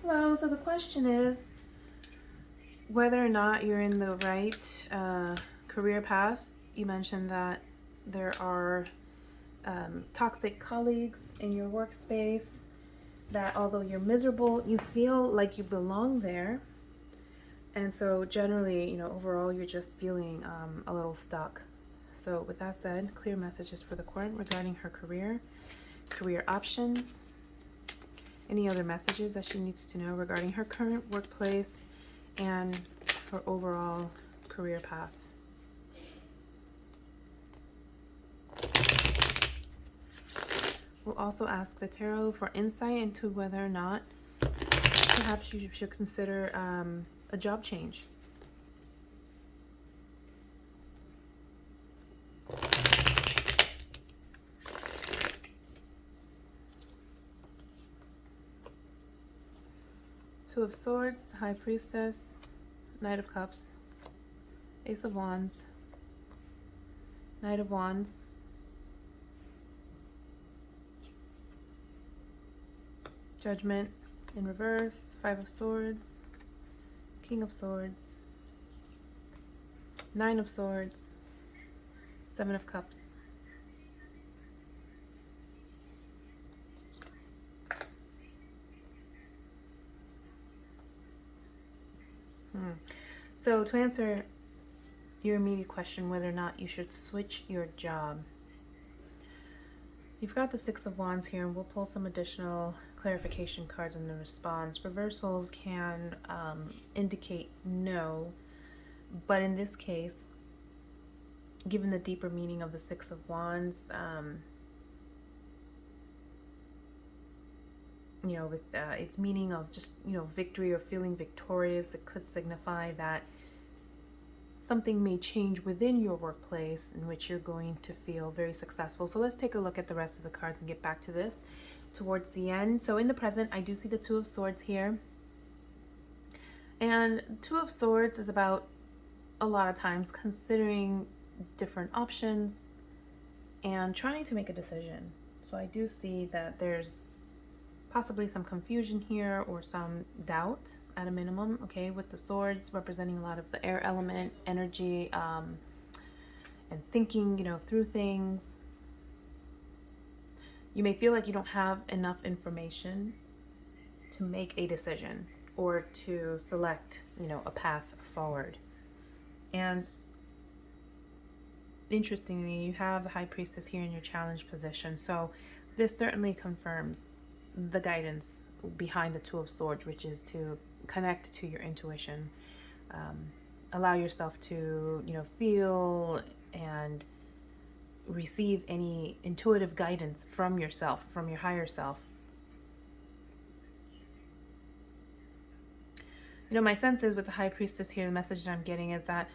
Hello, so the question is whether or not you're in the right career path. You mentioned that there are toxic colleagues in your workspace, that although you're miserable, you feel like you belong there. And so, generally, overall, you're just feeling a little stuck. So, with that said, clear messages for the court regarding her career options, any other messages that she needs to know regarding her current workplace and her overall career path. We'll also ask the tarot for insight into whether or not perhaps you should consider a job change. Two of Swords, the High Priestess, Knight of Cups, Ace of Wands, Knight of Wands, Judgment in reverse, Five of Swords, King of Swords, Nine of Swords, Seven of Cups. So to answer your immediate question, whether or not you should switch your job, you've got the Six of Wands here, and we'll pull some additional clarification cards in the response. Reversals can indicate no, but in this case, given the deeper meaning of the Six of Wands, with its meaning of just, victory or feeling victorious, it could signify that something may change within your workplace in which you're going to feel very successful. So let's take a look at the rest of the cards and get back to this towards the end. So in the present, I do see the Two of Swords here. And Two of Swords is about, a lot of times, considering different options and trying to make a decision. So I do see that there's possibly some confusion here or some doubt at a minimum, okay, with the swords representing a lot of the air element energy, and thinking, through things. You may feel like you don't have enough information to make a decision or to select, a path forward. And interestingly, you have the High Priestess here in your challenge position. So this certainly confirms the guidance behind the Two of Swords, which is to connect to your intuition, allow yourself to, feel and receive any intuitive guidance from yourself, from your higher self. My sense is with the High Priestess here, the message that I'm getting is that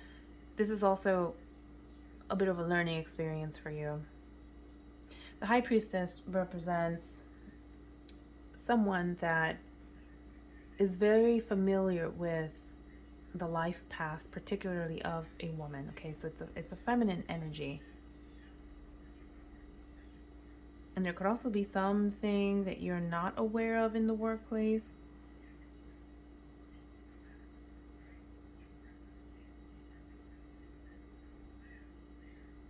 this is also a bit of a learning experience for you. The High Priestess represents someone that is very familiar with the life path, particularly of a woman. Okay, so it's a feminine energy. And there could also be something that you're not aware of in the workplace.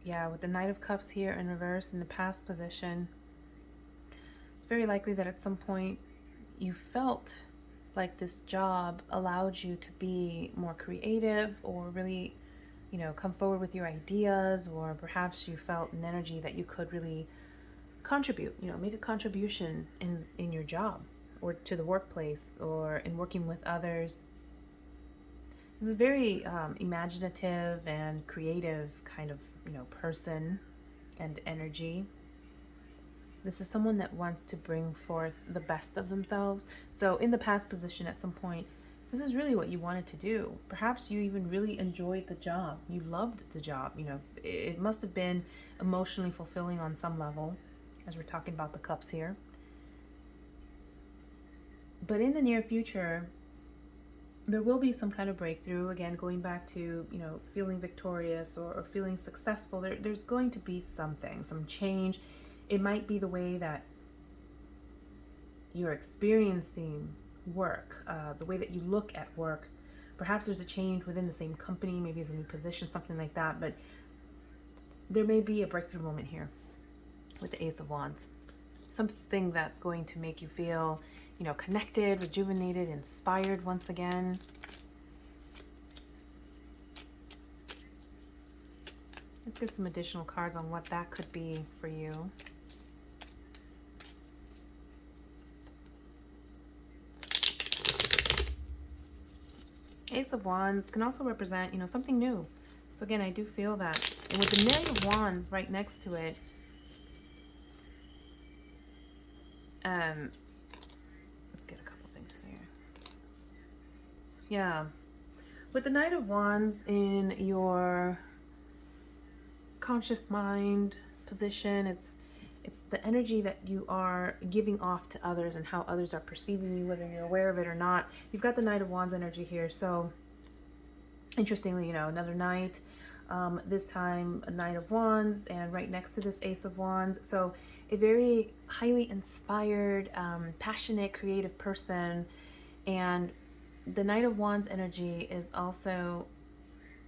Yeah, with the Knight of Cups here in reverse in the past position, it's very likely that at some point you felt like this job allowed you to be more creative or really, come forward with your ideas, or perhaps you felt an energy that you could really contribute, make a contribution in your job or to the workplace or in working with others. This is a very imaginative and creative kind of, person and energy. This is someone that wants to bring forth the best of themselves. So in the past position, at some point, this is really what you wanted to do. Perhaps you even really enjoyed the job. You loved the job. It must have been emotionally fulfilling on some level, as we're talking about the cups here. But in the near future, there will be some kind of breakthrough. Again, going back to, feeling victorious or feeling successful. There's going to be something, some change. It might be the way that you're experiencing work, the way that you look at work. Perhaps there's a change within the same company, maybe it's a new position, something like that, but there may be a breakthrough moment here with the Ace of Wands. Something that's going to make you feel, connected, rejuvenated, inspired once again. Let's get some additional cards on what that could be for you. Ace of Wands can also represent, something new. So again, I do feel that. And with the Million of Wands right next to it, let's get a couple things here. Yeah. With the Knight of Wands in your conscious mind position, it's the energy that you are giving off to others and how others are perceiving you, whether you're aware of it or not. You've got the Knight of Wands energy here. So interestingly, another knight, this time a Knight of Wands, and right next to this Ace of Wands. So a very highly inspired, passionate, creative person. And the Knight of Wands energy is also,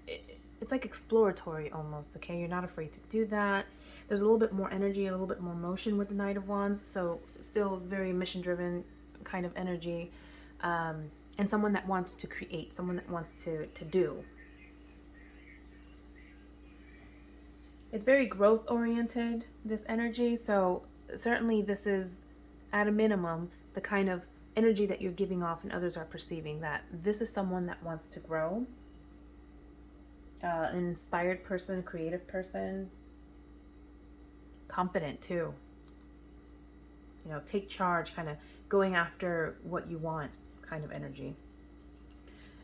it's like exploratory almost, okay? You're not afraid to do that. There's a little bit more energy, a little bit more motion with the Knight of Wands, so still very mission-driven kind of energy, and someone that wants to create, someone that wants to do. It's very growth-oriented, this energy, so certainly this is, at a minimum, the kind of energy that you're giving off and others are perceiving, that this is someone that wants to grow, an inspired person, creative person, confident too. Take charge, kind of going after what you want kind of energy.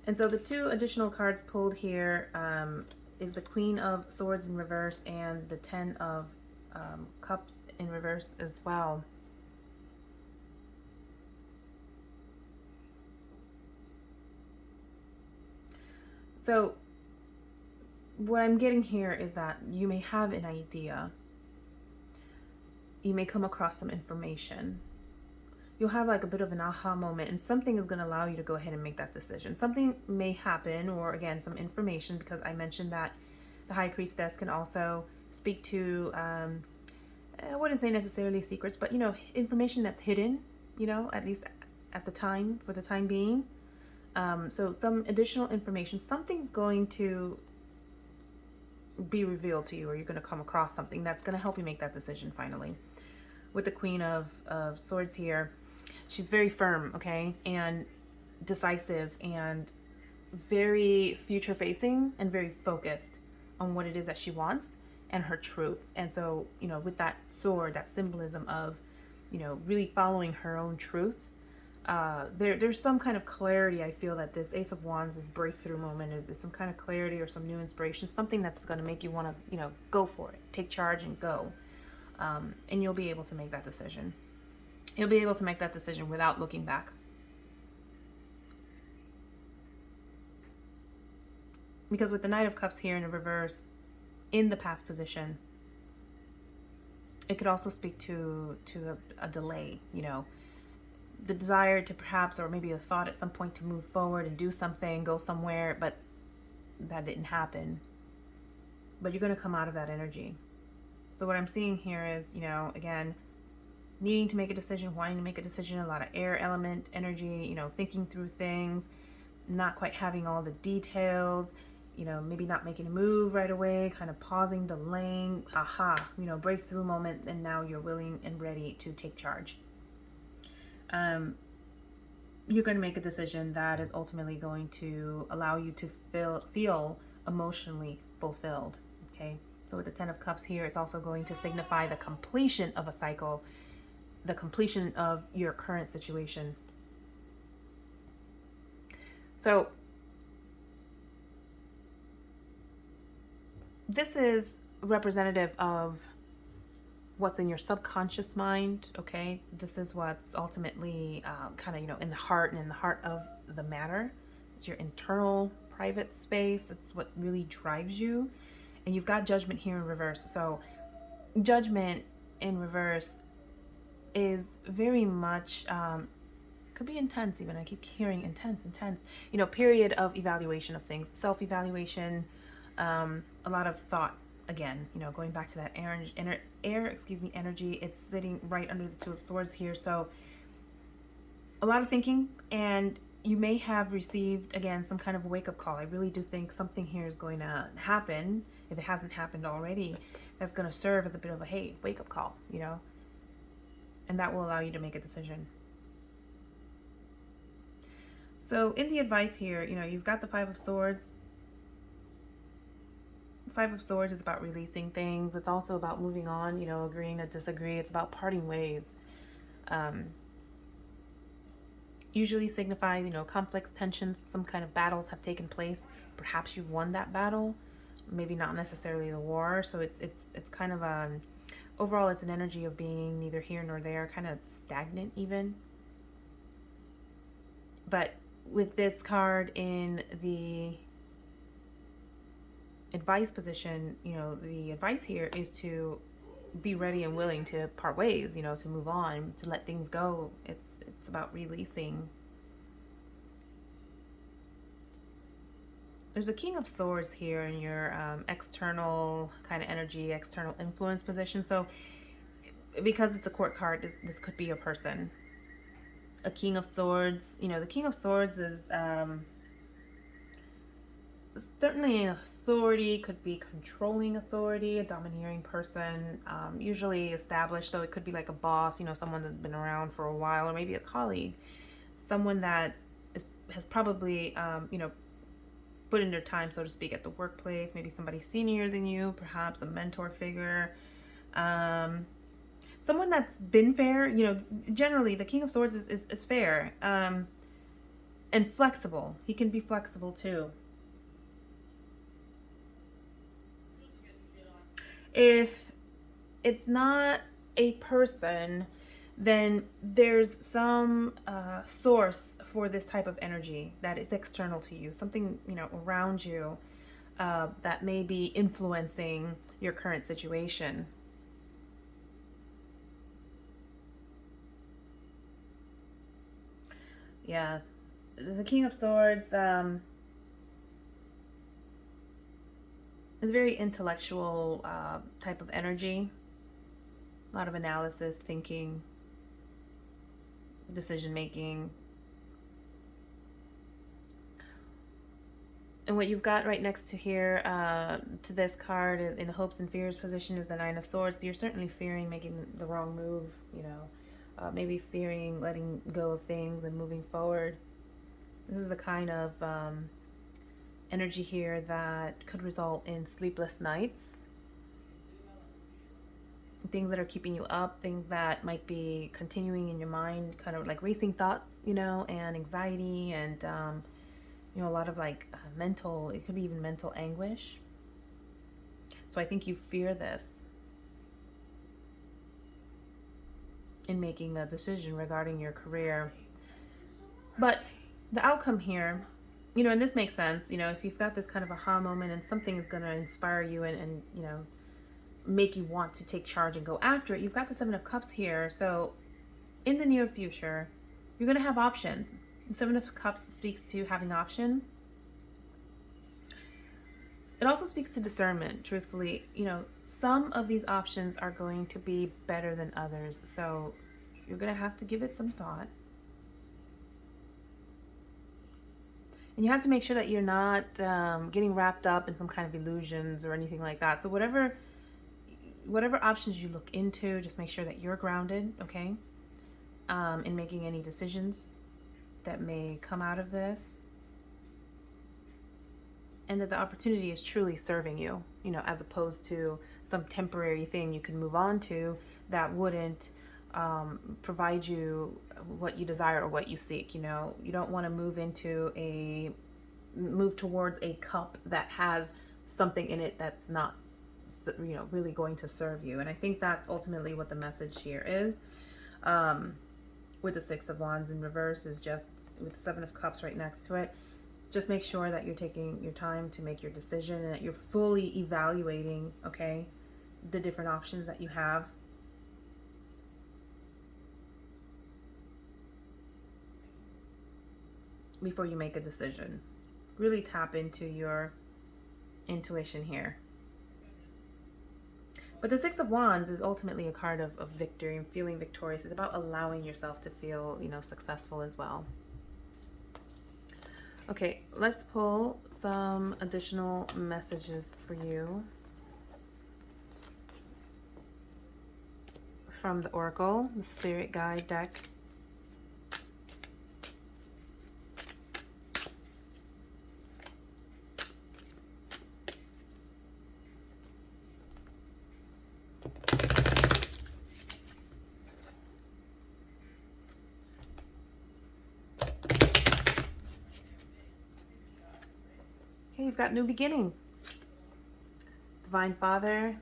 And so the two additional cards pulled here is the Queen of Swords in reverse and the Ten of Cups in reverse as well. So what I'm getting here is that you may have an idea. You may come across some information. You'll have like a bit of an aha moment, and something is going to allow you to go ahead and make that decision. Something may happen, or again, some information, because I mentioned that the High Priestess can also speak to, I wouldn't say necessarily secrets, but information that's hidden, at least at the time, for the time being. So some additional information, something's going to be revealed to you, or you're going to come across something that's going to help you make that decision finally. With the Queen of Swords here, she's very firm, okay, and decisive and very future facing and very focused on what it is that she wants and her truth. And so, with that sword, that symbolism of, really following her own truth, there's some kind of clarity. I feel that this Ace of Wands, this breakthrough moment, is some kind of clarity or some new inspiration, something that's going to make you want to, go for it, take charge and go. And you'll be able to make that decision. You'll be able to make that decision without looking back. Because with the Knight of Cups here in a reverse, in the past position, it could also speak to a delay, the desire to perhaps, or maybe a thought at some point to move forward and do something, go somewhere, but that didn't happen. But you're going to come out of that energy. So what I'm seeing here is, again, needing to make a decision, wanting to make a decision, a lot of air element energy, thinking through things, not quite having all the details, maybe not making a move right away, kind of pausing, delaying, breakthrough moment, and now you're willing and ready to take charge. You're going to make a decision that is ultimately going to allow you to feel emotionally fulfilled, okay? So with the Ten of Cups here, it's also going to signify the completion of a cycle, the completion of your current situation. So this is representative of what's in your subconscious mind, okay? This is what's ultimately kind of, in the heart and in the heart of the matter. It's your internal private space. It's what really drives you. And you've got Judgment here in reverse. So Judgment in reverse is very much Could be intense even. I keep hearing intense, intense. You know, period of evaluation of things, self-evaluation, a lot of thought. Again, you know, going back to that energy. It's sitting right under the Two of Swords here, so a lot of thinking, and you may have received again some kind of wake-up call. I really do think something here is going to happen, if it hasn't happened already, that's going to serve as a bit of a hey, wake-up call, you know, and that will allow you to make a decision. So in the advice here, you know, you've got the Five of Swords. Five of Swords is about releasing things. It's also about moving on, you know, agreeing to disagree. It's about parting ways. Usually signifies, you know, conflicts, tensions, some kind of battles have taken place. Perhaps you've won that battle, maybe not necessarily the war. So it's kind of overall it's an energy of being neither here nor there, kind of stagnant even. But with this card in the advice position, you know, the advice here is to be ready and willing to part ways, you know, to move on, to let things go. It's about releasing. There's a King of Swords here in your external kind of energy, external influence position. So because it's a court card, this could be a person. A King of Swords, you know, the King of Swords is certainly an authority, could be controlling authority, a domineering person, usually established. So it could be like a boss, you know, someone that's been around for a while, or maybe a colleague, someone that has probably, you know, put in their time, so to speak, at the workplace, maybe somebody senior than you, perhaps a mentor figure, someone that's been fair. You know, generally the King of Swords is fair, and flexible. He can be flexible too. If it's not a person, then there's some source for this type of energy that is external to you, something, you know, around you that may be influencing your current situation. Yeah, the King of Swords is very intellectual type of energy. A lot of analysis, thinking, decision making. And what you've got right next to here, to this card, is in the hopes and fears position, is the Nine of Swords. So you're certainly fearing making the wrong move, you know, maybe fearing letting go of things and moving forward. This is the kind of energy here that could result in sleepless nights, things that are keeping you up, things that might be continuing in your mind, kind of like racing thoughts, you know, and anxiety, and you know, a lot of like mental, it could be even mental anguish. So I think you fear this in making a decision regarding your career. But the outcome here, you know, and this makes sense, you know, if you've got this kind of aha moment and something is going to inspire you and, you know, make you want to take charge and go after it, you've got the Seven of Cups here. So in the near future, you're going to have options. The Seven of Cups speaks to having options. It also speaks to discernment, truthfully. You know, some of these options are going to be better than others. So you're going to have to give it some thought. And you have to make sure that you're not getting wrapped up in some kind of illusions or anything like that. So whatever options you look into, just make sure that you're grounded, okay, in making any decisions that may come out of this, and that the opportunity is truly serving you, you know, as opposed to some temporary thing you can move on to that wouldn't provide you what you desire or what you seek. You know, you don't want to move towards a cup that has something in it that's not, you know, really going to serve you. And I think that's ultimately what the message here is. With the Six of Wands in reverse, is just with the Seven of Cups right next to it. Just make sure that you're taking your time to make your decision and that you're fully evaluating, okay, the different options that you have. before you make a decision. Really tap into your intuition here. But the Six of Wands is ultimately a card of victory and feeling victorious. It's about allowing yourself to feel, successful as well. Okay, let's pull some additional messages for you from the Oracle, the Spirit Guide deck. Okay, you've got new beginnings. Divine Father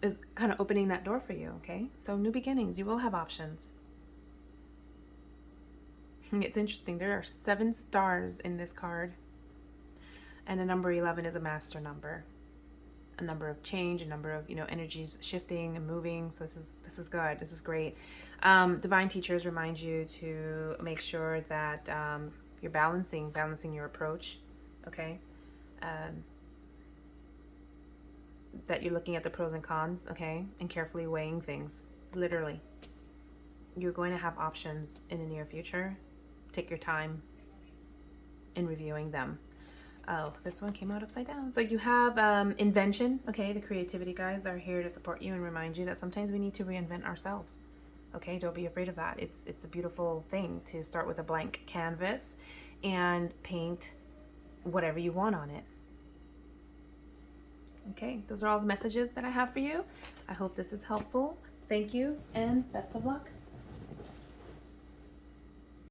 is kind of opening that door for you, okay? So new beginnings, you will have options. It's interesting, there are 7 stars in this card. And the number 11 is a master number. A number of change, a number of, energies shifting and moving. So this is good. This is great. Divine teachers remind you to make sure that you're balancing your approach, okay? That you're looking at the pros and cons, okay? And carefully weighing things, literally. You're going to have options in the near future. Take your time in reviewing them. Oh, this one came out upside down. So you have invention, okay? The creativity guides are here to support you and remind you that sometimes we need to reinvent ourselves. Okay, don't be afraid of that. It's a beautiful thing to start with a blank canvas and paint whatever you want on it. Okay, those are all the messages that I have for you. I hope this is helpful. Thank you and best of luck.